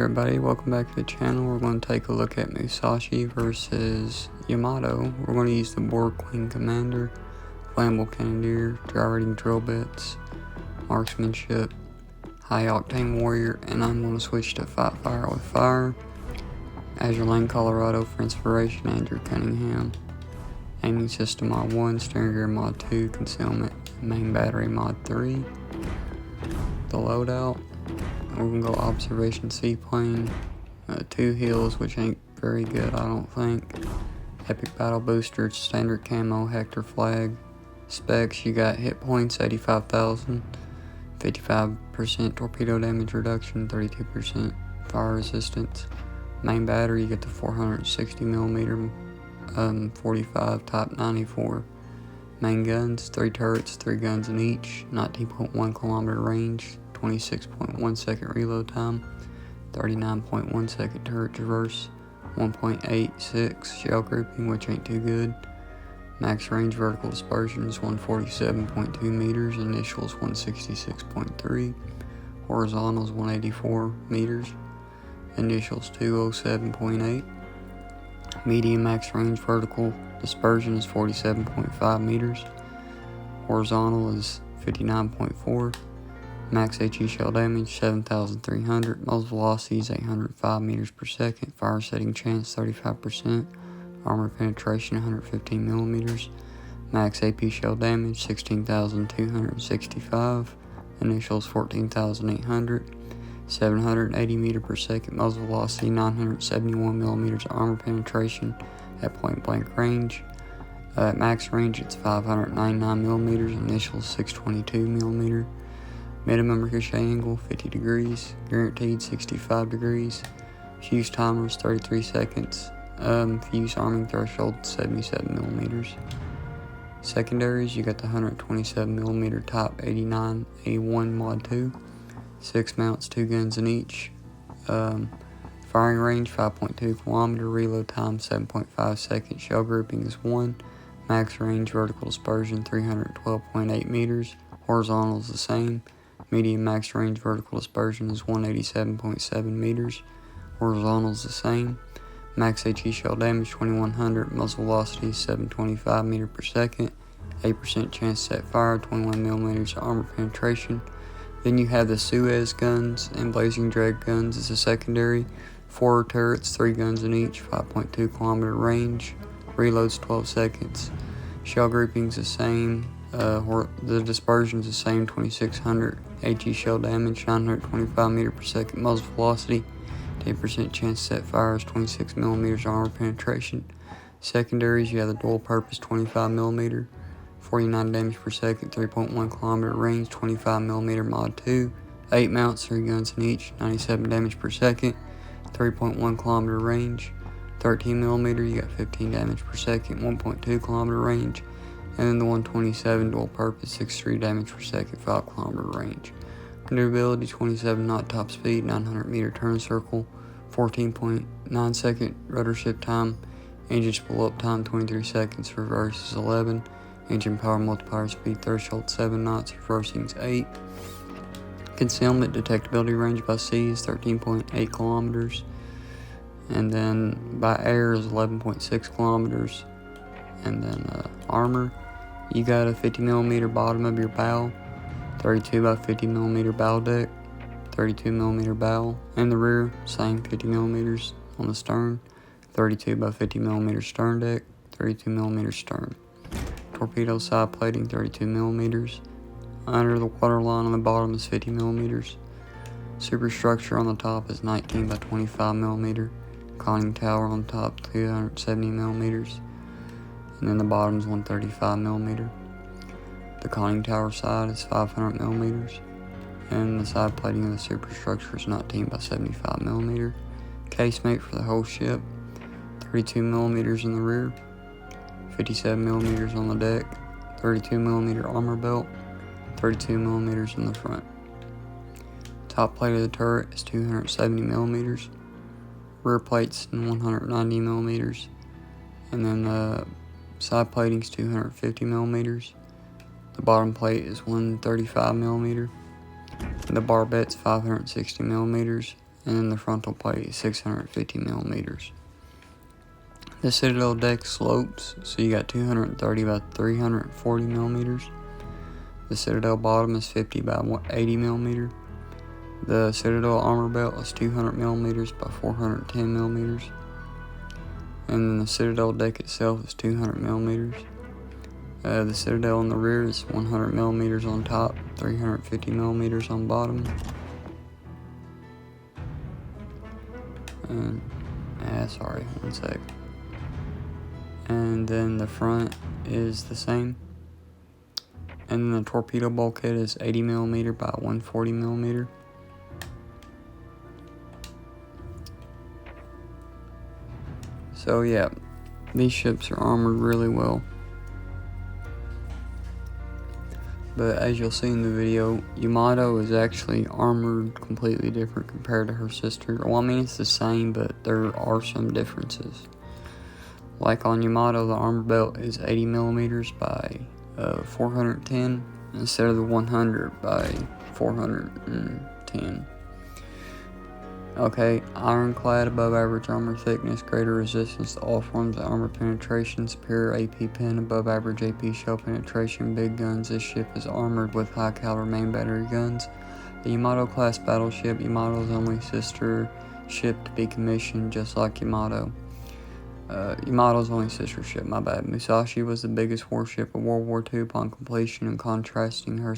everybody, welcome back to the channel. We're going to take a look at Musashi versus Yamato. We're going to use the Board Queen Commander, Flammable Cannoneer, Gyrating Drill Bits, Marksmanship, High Octane Warrior, and I'm going to switch to Fight Fire with Fire, Azure Lane Colorado for Inspiration, Andrew Cunningham, Aiming System Mod 1, Steering Gear Mod 2, Concealment, Main Battery Mod 3, the loadout. We're going to go Observation Seaplane, 2 heals, which ain't very good, I don't think. Epic Battle Booster, Standard Camo, Hector Flag. Specs, you got hit points, 85,000, 55% torpedo damage reduction, 32% fire resistance. Main battery, you get the 460mm, 45 Type 94. Main guns, 3 turrets, 3 guns in each, 19.1 kilometer range, 26.1 second reload time, 39.1 second turret traverse, 1.86 shell grouping, which ain't too good. Max range vertical dispersion is 147.2 meters, initials 166.3, horizontals 184 meters, initials 207.8. Medium max range vertical dispersion is 47.5 meters, horizontal is 59.4. Max HE shell damage 7,300, muzzle velocity is 805 meters per second, fire setting chance 35%, armor penetration 115 millimeters, max AP shell damage 16,265, initials 14,800, 780 meter per second, muzzle velocity 971 millimeters, armor penetration at point blank range. At max range it's 599 millimeters, initials 622 millimeter. Minimum ricochet angle 50 degrees, guaranteed 65 degrees. Fuse timer is 33 seconds. Fuse arming threshold 77 millimeters. Secondaries, you got the 127mm Type 89A1 Mod 2, 6 mounts, 2 guns in each. Firing range 5.2 kilometer, reload time 7.5 seconds, shell grouping is 1. Max range vertical dispersion 312.8 meters, horizontal is the same. Medium max range vertical dispersion is 187.7 meters, horizontal is the same. Max HE shell damage 2100, muzzle velocity 725 meter per second, 8% chance to set fire, 21 millimeters armor penetration. Then you have the Suez guns and Blazing Drag guns as a secondary. 4 turrets, 3 guns in each, 5.2 kilometer range, reloads 12 seconds. Shell groupings the same. The dispersion is the same, 2600 HE shell damage, 925 meter per second muzzle velocity, 10% chance to set fire is 26 millimeters armor penetration. Secondaries, you have the dual purpose 25 millimeter, 49 damage per second, 3.1 kilometer range, 25 millimeter Mod 2, 8 mounts, 3 guns in each, 97 damage per second, 3.1 kilometer range. 13 millimeter, you got 15 damage per second, 1.2 kilometer range. And then the 127 dual purpose, 63 damage per second, 5 kilometer range. Maneuverability 27 knot top speed, 900 meter turn circle, 14.9 second rudder shift time, engine spool up time 23 seconds, reverse is 11, engine power multiplier speed threshold 7 knots, reversing is 8. Concealment detectability range by sea is 13.8 kilometers, and then by air is 11.6 kilometers. And then armor, you got a 50mm bottom of your bow, 32 by 50mm bow deck, 32mm bow, and the rear, same 50mm on the stern, 32 by 50mm stern deck, 32mm stern. Torpedo side plating 32mm. Under the waterline on the bottom is 50mm. Superstructure on the top is 19 by 25mm. Conning tower on top 270mm. And then the bottom is 135mm. The conning tower side is 500mm, and the side plating of the superstructure is 19 by 75mm. Casemate for the whole ship, 32mm in the rear, 57mm on the deck, 32mm armor belt, 32mm in the front. Top plate of the turret is 270mm, rear plates 190mm, and then the side plating is 250mm. The bottom plate is 135mm. The barbet's 560mm. and then the frontal plate is 650 millimeters. The Citadel deck slopes, so you got 230 by 340 millimeters. The Citadel bottom is 50 by 80 millimeter. The Citadel armor belt is 200 millimeters by 410 millimeters. And then the Citadel deck itself is 200 millimeters. The Citadel in the rear is 100 millimeters on top, 350 millimeters on bottom. And, sorry, one sec. And then the front is the same. And then the torpedo bulkhead is 80 millimeter by 140 millimeter. So yeah, these ships are armored really well. But as you'll see in the video, Yamato is actually armored completely different compared to her sister. Well, I mean, it's the same, but there are some differences. Like on Yamato, the armor belt is 80 millimeters by 410 instead of the 100 by 410. Okay, ironclad, above average armor thickness, greater resistance to all forms of armor penetration, superior AP pen, above average AP shell penetration, big guns. This ship is armored with high caliber main battery guns. The Yamato class battleship, Yamato's only sister ship to be commissioned, just like Yamato. Yamato's only sister ship, my bad. Musashi was the biggest warship of World War II upon completion, and contrasting her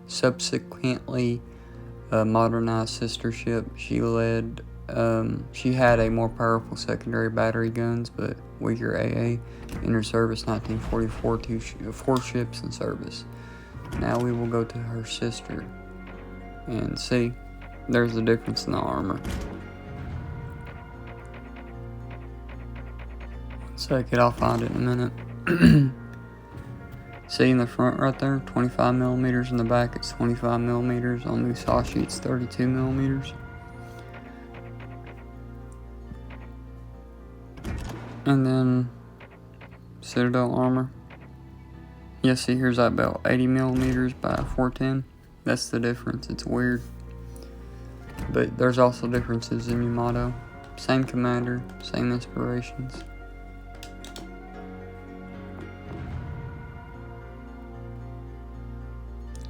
subsequently modernized sister ship. She had a more powerful secondary battery guns, but weaker AA. In her service, 1944, 4 ships in service. Now we will go to her sister and see. There's a difference in the armor. Second, I'll find it in a minute. See in the front right there, 25 millimeters. In the back, it's 25 millimeters. On Musashi, it's 32 millimeters. And then Citadel armor. Yeah, see, here's that belt, 80 millimeters by 410. That's the difference. It's weird. But there's also differences in Yamato. Same commander, same inspirations.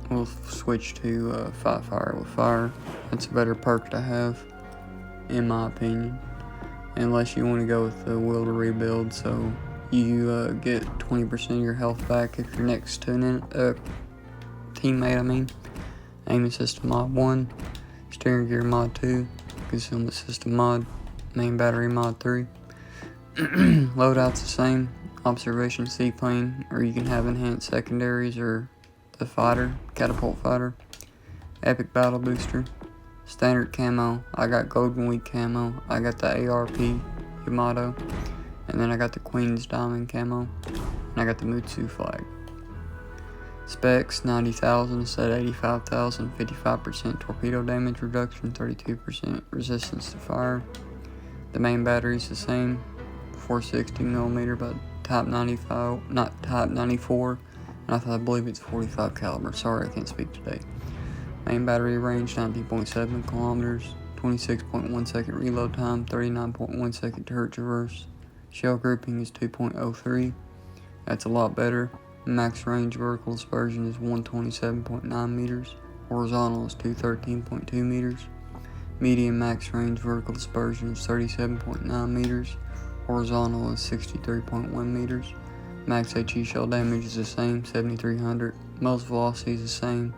We'll switch to fight fire with fire. That's a better perk to have, in my opinion. Unless you want to go with the will to rebuild, so you get 20% of your health back if you're next to a teammate. Aim assist mod 1, steering gear mod 2, concealment system mod, main battery mod 3. Loadout's the same. Observation seaplane, or you can have enhanced secondaries or the fighter, catapult fighter. Epic battle booster, standard camo. I got golden week camo. I got the ARP Yamato, and then I got the Queen's diamond camo, and I got the Mutsu flag. Specs 90,000 instead of 85,000. 55% torpedo damage reduction, 32% resistance to fire. The main battery's the same, 460 millimeter by Type 95, not Type 94. I believe it's 45 caliber. Sorry, I can't speak today. Main battery range 19.7 kilometers, 26.1 second reload time, 39.1 second turret traverse. Shell grouping is 2.03. That's a lot better. Max range vertical dispersion is 127.9 meters. Horizontal is 213.2 meters. Medium max range vertical dispersion is 37.9 meters. Horizontal is 63.1 meters. Max HE shell damage is the same, 7,300. Muzzle velocity is the same.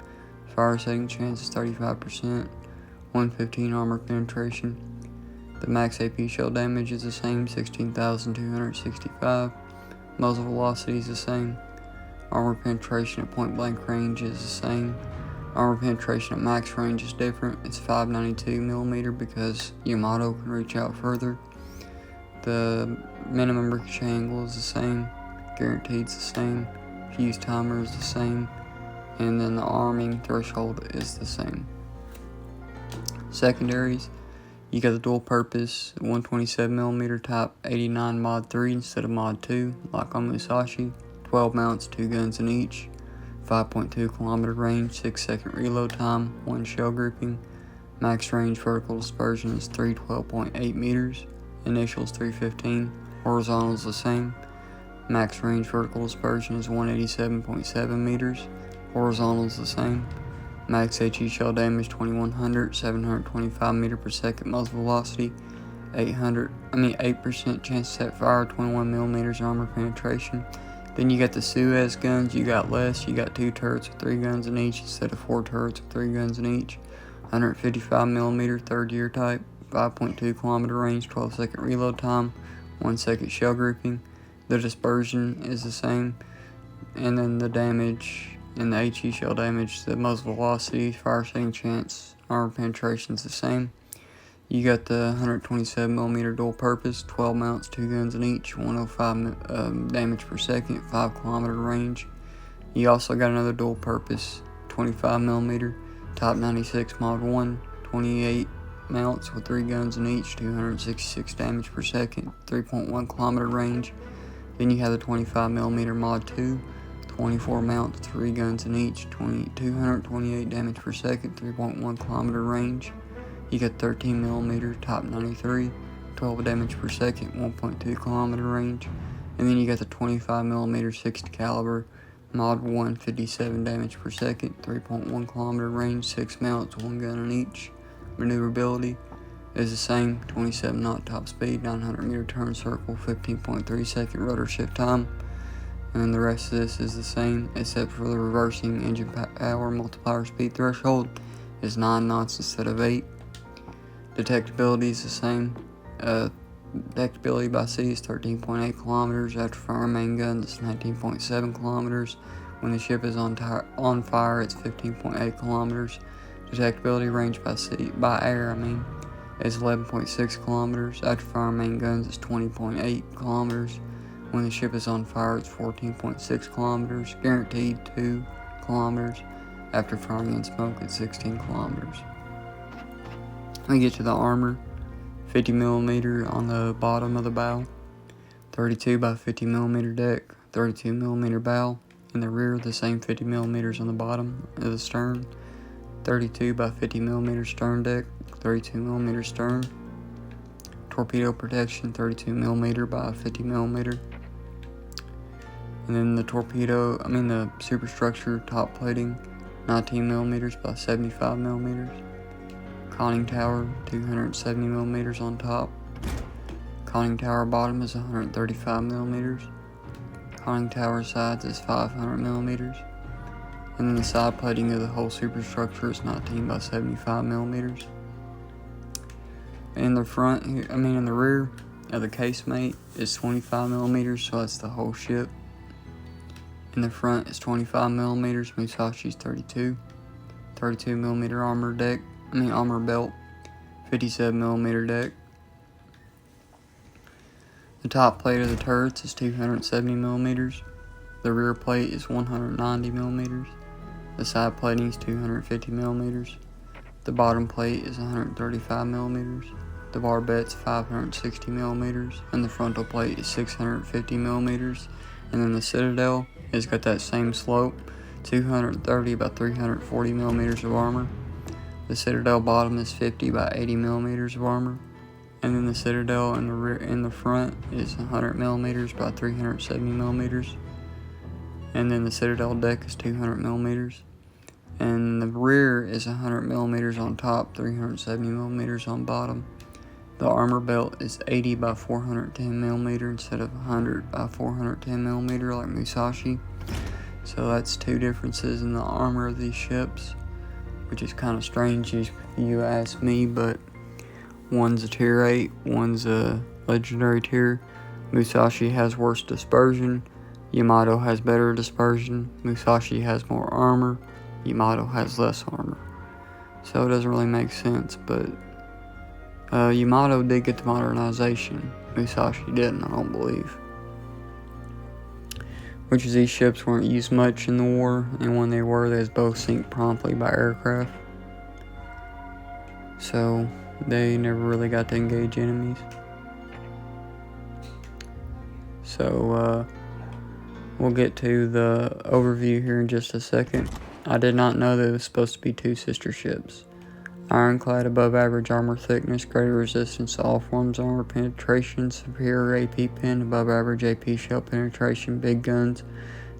Fire setting chance is 35%. 115 armor penetration. The max AP shell damage is the same, 16,265. Muzzle velocity is the same. Armor penetration at point blank range is the same. Armor penetration at max range is different. It's 592 millimeter because Yamato can reach out further. The minimum ricochet angle is the same. Guaranteed is the same. Fuse timer is the same. And then the arming threshold is the same. Secondaries, you got the dual purpose 127mm Type 89 mod 3 instead of mod 2, like on Musashi. 12 mounts, 2 guns in each. 5.2 kilometer range, 6 second reload time, 1 shell grouping. Max range vertical dispersion is 312.8 meters. Initial is 315. Horizontal is the same. Max range vertical dispersion is 187.7 meters. Horizontal is the same. Max HE shell damage 2100, 725 meter per second muzzle velocity, 8% chance to set fire, 21 millimeters armor penetration. Then you got the Suez guns. You got less. You got 2 turrets with 3 guns in each instead of 4 turrets with 3 guns in each. 155 millimeter third year type, 5.2 kilometer range, 12-second reload time, 1 second shell grouping. The dispersion is the same, and then the damage and the HE shell damage, the muzzle velocity, fire saving chance, armor penetration is the same. You got the 127mm dual purpose, 12 mounts, 2 guns in each, 105 damage per second, 5 kilometer range. You also got another dual purpose, 25mm, Type 96 Mod 1, 28 mounts with 3 guns in each, 266 damage per second, 3.1 kilometer range. Then you have the 25mm Mod 2, 24 mounts, 3 guns in each, 228 damage per second, 3.1 kilometer range. You got 13mm Type 93, 12 damage per second, 1.2 kilometer range. And then you got the 25mm 60 caliber Mod 1, 57 damage per second, 3.1 kilometer range, 6 mounts, 1 gun in each. Maneuverability is the same, 27 knot top speed, 900 meter turn circle, 15.3 second rotor shift time. And the rest of this is the same, except for the reversing engine power multiplier speed threshold is 9 knots instead of 8. Detectability is the same. Detectability by sea is 13.8 kilometers. After firing main guns, it's 19.7 kilometers. When the ship is on fire, it's 15.8 kilometers. Detectability range by air, is 11.6 kilometers. After firing main guns, it's 20.8 kilometers. When the ship is on fire, it's 14.6 kilometers. Guaranteed 2 kilometers. After firing in smoke, it's 16 kilometers. We get to the armor. 50mm on the bottom of the bow, 32 by 50mm deck, 32mm bow. In the rear, the same 50mm on the bottom of the stern, 32 by 50mm stern deck, 32mm stern. Torpedo protection, 32mm by 50mm. And then the superstructure top plating, 19mm by 75mm. Conning tower, 270mm on top. Conning tower bottom is 135mm. Conning tower sides is 500mm. And then the side plating of the whole superstructure is 19 by 75mm. In the rear of the casemate is 25mm, so that's the whole ship. In the front is 25mm, Musashi's 32. 32mm armor belt, 57mm deck. The top plate of the turrets is 270mm. The rear plate is 190mm. The side plating is 250mm. The bottom plate is 135mm. The barbet's 560mm. And the frontal plate is 650mm. And then the citadel has got that same slope, 230 by 340mm of armor. The citadel bottom is 50 by 80mm of armor. And then the citadel in the front is 100mm by 370mm. And then the citadel deck is 200mm. And the rear is 100mm on top, 370mm on bottom. The armor belt is 80 by 410mm instead of 100 by 410mm like Musashi. So that's 2 differences in the armor of these ships, which is kind of strange if you ask me, but one's a tier 8, one's a legendary tier. Musashi has worse dispersion, Yamato has better dispersion, Musashi has more armor, Yamato has less armor. So it doesn't really make sense, but Yamato did get the modernization. Musashi didn't, I don't believe. Which is these ships weren't used much in the war, and when they were, they was both sink promptly by aircraft. So they never really got to engage enemies. So we'll get to the overview here in just a second. I did not know there was supposed to be 2 sister ships. Ironclad, above average armor thickness, greater resistance to all forms of armor penetration, superior AP pen, above average AP shell penetration, big guns.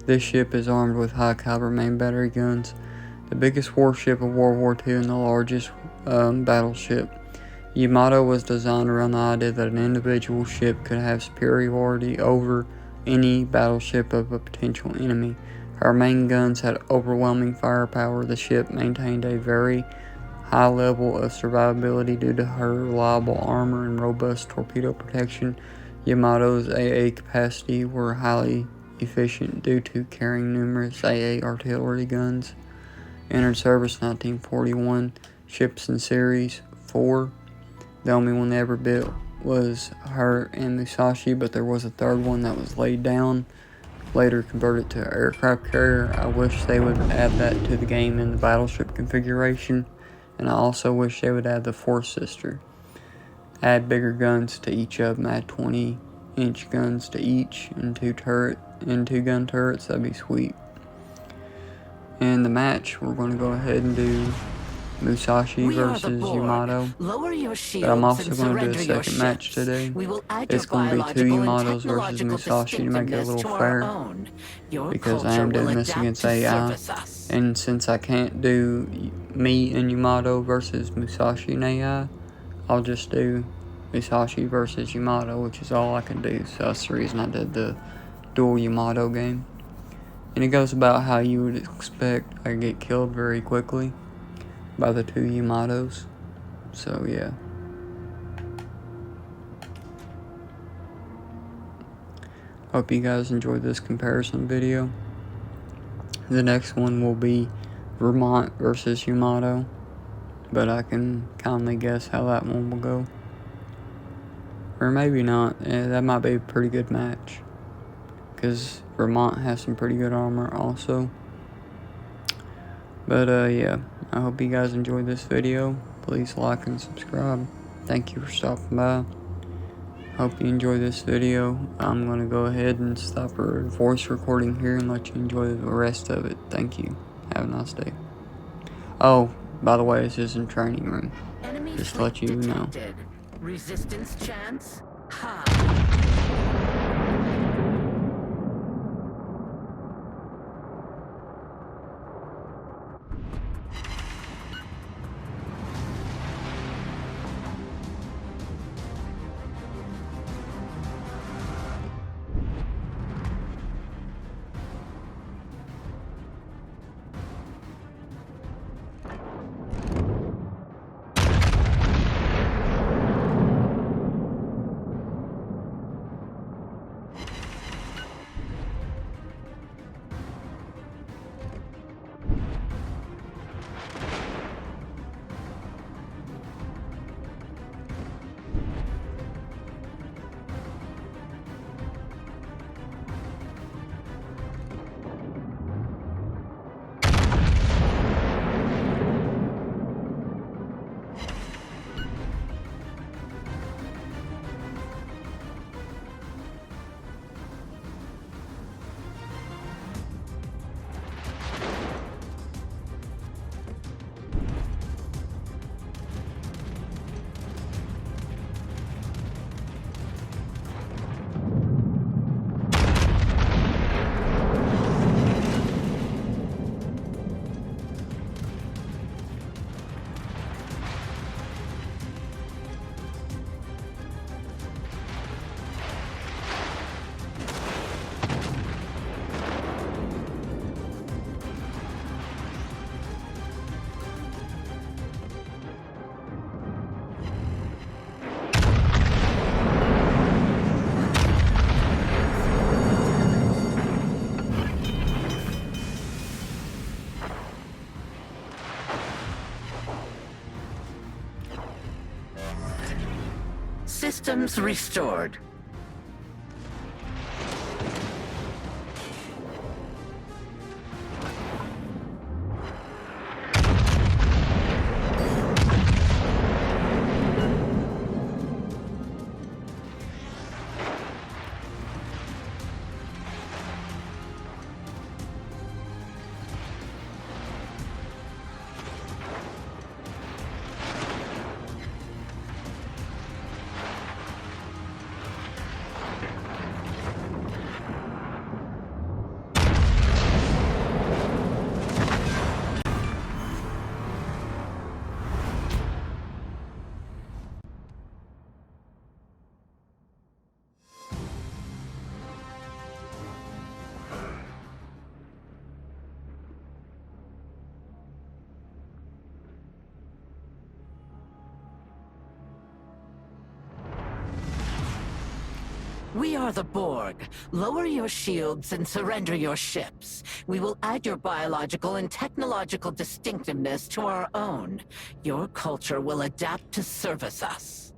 This ship is armed with high caliber main battery guns, the biggest warship of World War II and the largest battleship. Yamato was designed around the idea that an individual ship could have superiority over any battleship of a potential enemy. Her main guns had overwhelming firepower. The ship maintained a very high level of survivability due to her reliable armor and robust torpedo protection. Yamato's AA capacity were highly efficient due to carrying numerous AA artillery guns. Entered service 1941. Ships in Series 4. The only one they ever built was her and Musashi, but there was a third one that was laid down, later converted to an aircraft carrier. I wish they would add that to the game in the battleship configuration, and I also wish they would add the fourth sister. Add bigger guns to each of them, add 20-inch guns to each, and two gun turrets, that'd be sweet. In the match, we're going to go ahead and do Musashi versus Yamato, but I'm also going to do a second match today. It's going to be two Yamatos versus Musashi to make it a little fair, because I am doing this against AI, and since I can't do me and Yamato versus Musashi and AI, I'll just do Musashi versus Yamato, which is all I can do, so that's the reason I did the dual Yamato game. And it goes about how you would expect. I get killed very quickly by the two Yamatos. So yeah. Hope you guys enjoyed this comparison video. The next one will be Vermont versus Yamato, but I can kindly guess how that one will go. Or maybe not. That might be a pretty good match, because Vermont has some pretty good armor also. But yeah, I hope you guys enjoyed this video. Please like and subscribe. Thank you for stopping by. Hope you enjoyed this video. I'm going to go ahead and stop our voice recording here and let you enjoy the rest of it. Thank you. Have a nice day. Oh, by the way, this isn't training room. Just to let you know. Resistance chance high. Systems restored. We are the Borg. Lower your shields and surrender your ships. We will add your biological and technological distinctiveness to our own. Your culture will adapt to service us.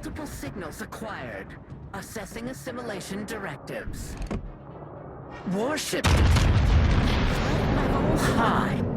Multiple signals acquired. Assessing assimilation directives. Warship. Level high.